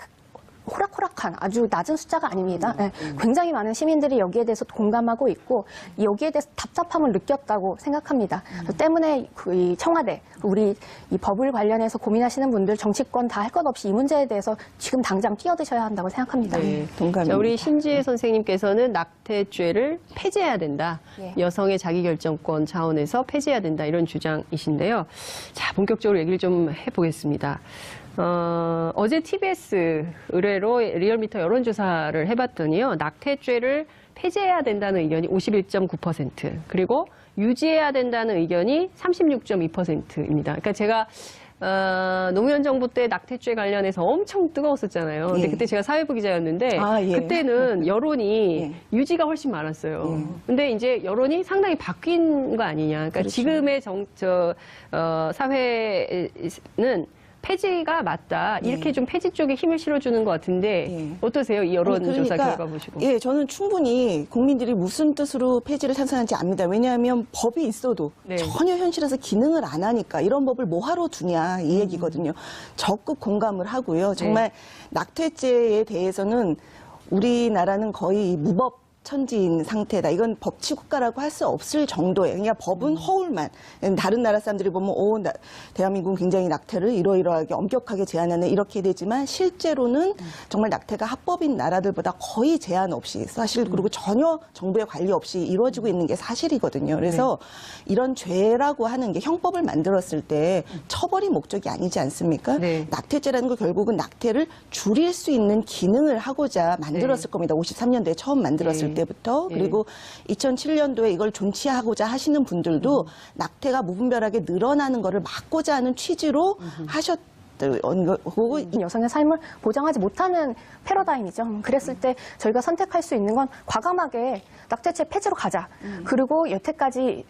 호락호락한 아주 낮은 숫자가 아닙니다. 네, 굉장히 많은 시민들이 여기에 대해서 공감하고 있고 여기에 대해서 답답함을 느꼈다고 생각합니다. 때문에 이 청와대, 우리 이 법을 관련해서 고민하시는 분들 정치권 다 할 것 없이 이 문제에 대해서 지금 당장 뛰어드셔야 한다고 생각합니다. 네. 동감입니다. 자, 우리 신지혜 선생님께서는 낙태죄를 폐지해야 된다. 예. 여성의 자기결정권 차원에서 폐지해야 된다. 이런 주장이신데요. 자, 본격적으로 얘기를 좀 해보겠습니다. 어제 TBS 의뢰로 리얼미터 여론조사를 해봤더니요. 낙태죄를 폐지해야 된다는 의견이 51.9%, 그리고 유지해야 된다는 의견이 36.2%입니다. 그러니까 제가 노무현 정부 때 낙태죄 관련해서 엄청 뜨거웠었잖아요. 근데 예. 그때 제가 사회부 기자였는데 예. 그때는 여론이 예. 유지가 훨씬 많았어요. 근데 이제 여론이 상당히 바뀐 거 아니냐. 그러니까 그렇죠. 지금의 사회는 폐지가 맞다. 이렇게 좀 폐지 쪽에 힘을 실어주는 것 같은데 예. 어떠세요? 이 여론조사 그러니까, 결과 보시고. 예, 저는 충분히 국민들이 무슨 뜻으로 폐지를 찬성하는지 압니다. 왜냐하면 법이 있어도 네. 전혀 현실에서 기능을 안 하니까 이런 법을 뭐하러 두냐 이 얘기거든요. 적극 공감을 하고요. 정말 낙태죄에 대해서는 우리나라는 거의 무법 천지인 상태다. 이건 법치 국가라고 할 수 없을 정도예요. 그냥 법은 허울만. 다른 나라 사람들이 보면 대한민국은 굉장히 낙태를 이러이러하게 엄격하게 제한하는 이렇게 되지만 실제로는 정말 낙태가 합법인 나라들보다 거의 제한 없이 사실 그리고 전혀 정부의 관리 없이 이루어지고 있는 게 사실이거든요. 그래서 이런 죄라고 하는 게 형법을 만들었을 때 처벌이 목적이 아니지 않습니까? 낙태죄라는 거 결국은 낙태를 줄일 수 있는 기능을 하고자 만들었을 겁니다. 53년도에 처음 만들었을 때부터. 그리고 2007년도에 이걸 존치하고자 하시는 분들도 낙태가 무분별하게 늘어나는 것을 막고자 하는 취지로 여성의 삶을 보장하지 못하는 패러다임이죠. 그랬을 때 저희가 선택할 수 있는 건 과감하게 낙태죄 폐지로 가자. 그리고 여태까지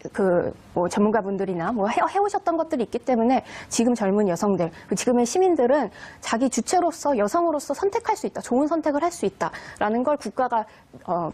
뭐 전문가분들이나 뭐 해오셨던 것들이 있기 때문에 지금 젊은 여성들, 지금의 시민들은 자기 주체로서 여성으로서 선택할 수 있다. 좋은 선택을 할 수 있다라는 걸 국가가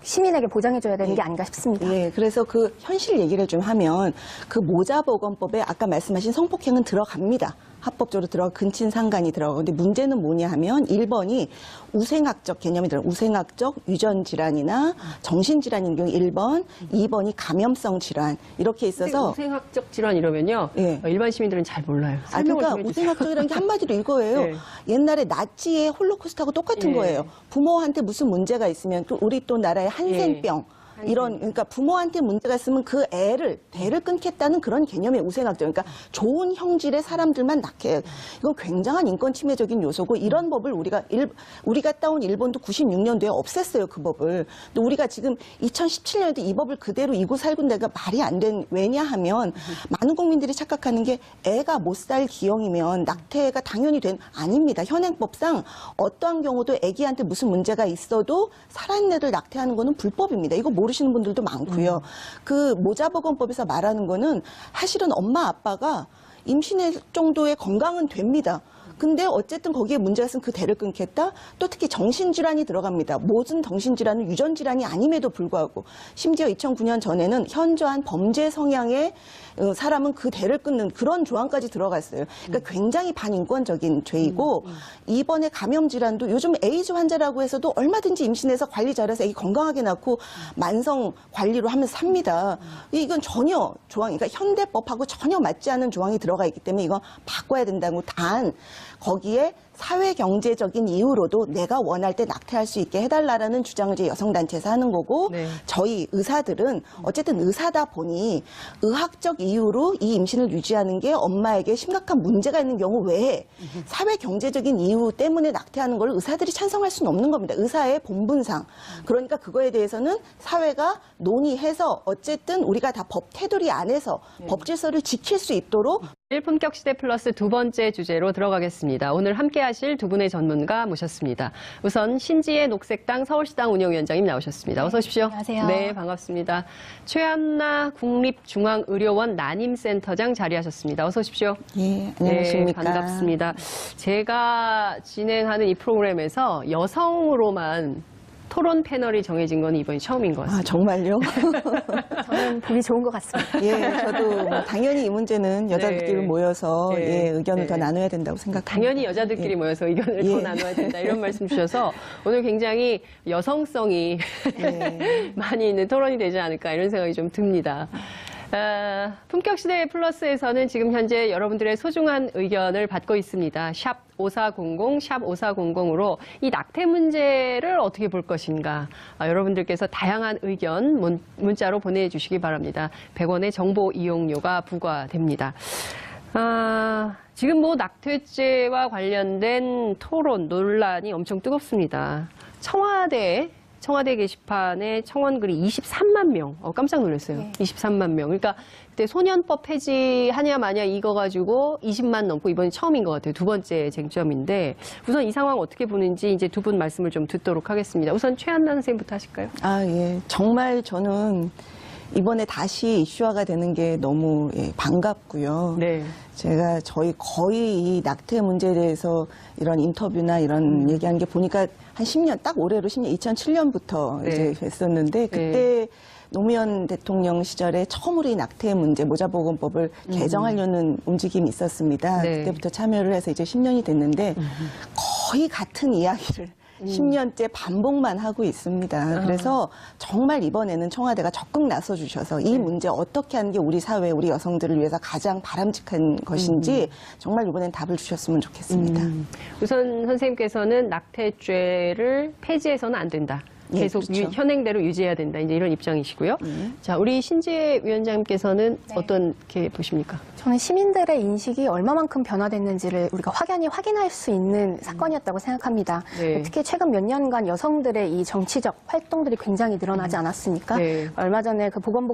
시민에게 보장해줘야 되는 게 아닌가 싶습니다. 그래서 그 현실 얘기를 좀 하면 그 모자보건법에 아까 말씀하신 성폭행은 들어갑니다. 합법적으로 근친 상간이 들어가고. 근데 문제는 뭐냐 하면 1번이 우생학적 개념이 들어가요. 우생학적 유전 질환이나 정신 질환인 경우 1번, 2번이 감염성 질환 이렇게 있어서 우생학적 질환 이러면요. 일반 시민들은 잘 몰라요. 그러니까 우생학적이라는 게 한마디로 이거예요. 옛날에 나치의 홀로코스트하고 똑같은 거예요. 부모한테 무슨 문제가 있으면 우리 또 나라의 한센병 그러니까 부모한테 문제가 있으면 그 대를 끊겠다는 그런 개념의 우생학적. 그러니까 좋은 형질의 사람들만 낳게. 이건 굉장한 인권 침해적인 요소고 이런 법을 우리가 따온 일본도 96년도에 없앴어요, 그 법을. 근데 우리가 지금 2017년에도 이 법을 그대로 이고 살군 데가 말이 안 된. 왜냐하면 많은 국민들이 착각하는 게 애가 못 살 기형이면 낙태가 당연히 아닙니다. 현행법상 어떠한 경우도 애기한테 무슨 문제가 있어도 살아있는 애들 낙태하는 거는 불법입니다. 이거 모르시는 분들도 많고요. 그 모자보건법에서 말하는 거는 사실은 엄마 아빠가 임신할 정도의 건강은 됩니다. 근데 어쨌든 거기에 문제가 있으면 그 대를 끊겠다. 또 특히 정신질환이 들어갑니다. 모든 정신질환은 유전질환이 아님에도 불구하고 심지어 2009년 전에는 현저한 범죄 성향의 사람은 그 대를 끊는 그런 조항까지 들어갔어요. 그러니까 굉장히 반인권적인 죄이고 이번에 감염질환도 요즘 에이즈 환자라고 해서도 얼마든지 임신해서 관리 잘해서 애기 건강하게 낳고 만성 관리로 하면서 삽니다. 이건 전혀 그러니까 현대법하고 전혀 맞지 않는 조항이 들어가 있기 때문에 이건 바꿔야 된다고. 단 거기에 사회경제적인 이유로도 내가 원할 때 낙태할 수 있게 해달라는 주장을 이제 여성단체에서 하는 거고 저희 의사들은 어쨌든 의사다 보니 의학적 이유로 이 임신을 유지하는 게 엄마에게 심각한 문제가 있는 경우 외에 사회경제적인 이유 때문에 낙태하는 걸 의사들이 찬성할 수는 없는 겁니다. 의사의 본분상. 그러니까 그거에 대해서는 사회가 논의해서 어쨌든 우리가 다 법 테두리 안에서 법 질서를 지킬 수 있도록 품격 시대 플러스 두 번째 주제로 들어가겠습니다. 오늘 함께 하실 두 분의 전문가 모셨습니다. 우선 신지혜 녹색당 서울시당 운영위원장님 나오셨습니다. 어서 오십시오. 안녕하세요. 네, 반갑습니다. 최한나 국립중앙의료원 난임센터장 자리하셨습니다. 어서 오십시오. 안녕하십니까. 네, 반갑습니다. 제가 진행하는 이 프로그램에서 여성으로만 토론 패널이 정해진 건 이번이 처음인 것 같습니다. 정말요? 저는 보기 좋은 것 같습니다. 저도 당연히 이 문제는 여자들끼리 모여서 의견을 더 나눠야 된다고 생각합니다. 당연히 여자들끼리 모여서 의견을 더 나눠야 된다 이런 말씀 주셔서 오늘 굉장히 여성성이 많이 있는 토론이 되지 않을까 이런 생각이 좀 듭니다. 품격시대 플러스에서는 지금 현재 여러분들의 소중한 의견을 받고 있습니다. 샵 5400, 샵 5400으로 이 낙태 문제를 어떻게 볼 것인가. 여러분들께서 다양한 의견 문자로 보내주시기 바랍니다. 100원의 정보 이용료가 부과됩니다. 지금 뭐 낙태죄와 관련된 토론, 논란이 엄청 뜨겁습니다. 청와대 게시판에 청원글이 23만 명. 깜짝 놀랐어요. 23만 명. 그러니까 그때 소년법 폐지하냐 마냐 이거 가지고 20만 넘고 이번이 처음인 것 같아요. 두 번째 쟁점인데 우선 이 상황 어떻게 보는지 이제 두 분 말씀을 좀 듣도록 하겠습니다. 우선 최한나 선생님부터 하실까요? 정말 저는 이번에 다시 이슈화가 되는 게 너무 반갑고요. 제가 거의 이 낙태 문제에 대해서 이런 인터뷰나 이런 얘기하는 게 보니까 한 10년, 딱 올해로 10년, 2007년부터 이제 했었는데 그때 노무현 대통령 시절에 처음으로 이 낙태 문제, 모자보건법을 개정하려는 움직임이 있었습니다. 그때부터 참여를 해서 이제 10년이 됐는데 거의 같은 이야기를 10년째 반복만 하고 있습니다. 그래서 정말 이번에는 청와대가 적극 나서 주셔서 이 문제 어떻게 하는 게 우리 사회, 우리 여성들을 위해서 가장 바람직한 것인지 정말 이번엔 답을 주셨으면 좋겠습니다. 우선 선생님께서는 낙태죄를 폐지해서는 안 된다. 예, 계속 그렇죠. 현행대로 유지해야 된다. 이제 이런 입장이시고요. 자, 우리 신지혜 위원장님께서는 어떻게 보십니까? 저는 시민들의 인식이 얼마만큼 변화됐는지를 우리가 확연히 확인할 수 있는 사건이었다고 생각합니다. 네. 특히 최근 몇 년간 여성들의 이 정치적 활동들이 굉장히 늘어나지 않았습니까? 네. 얼마 전에 그 보건복지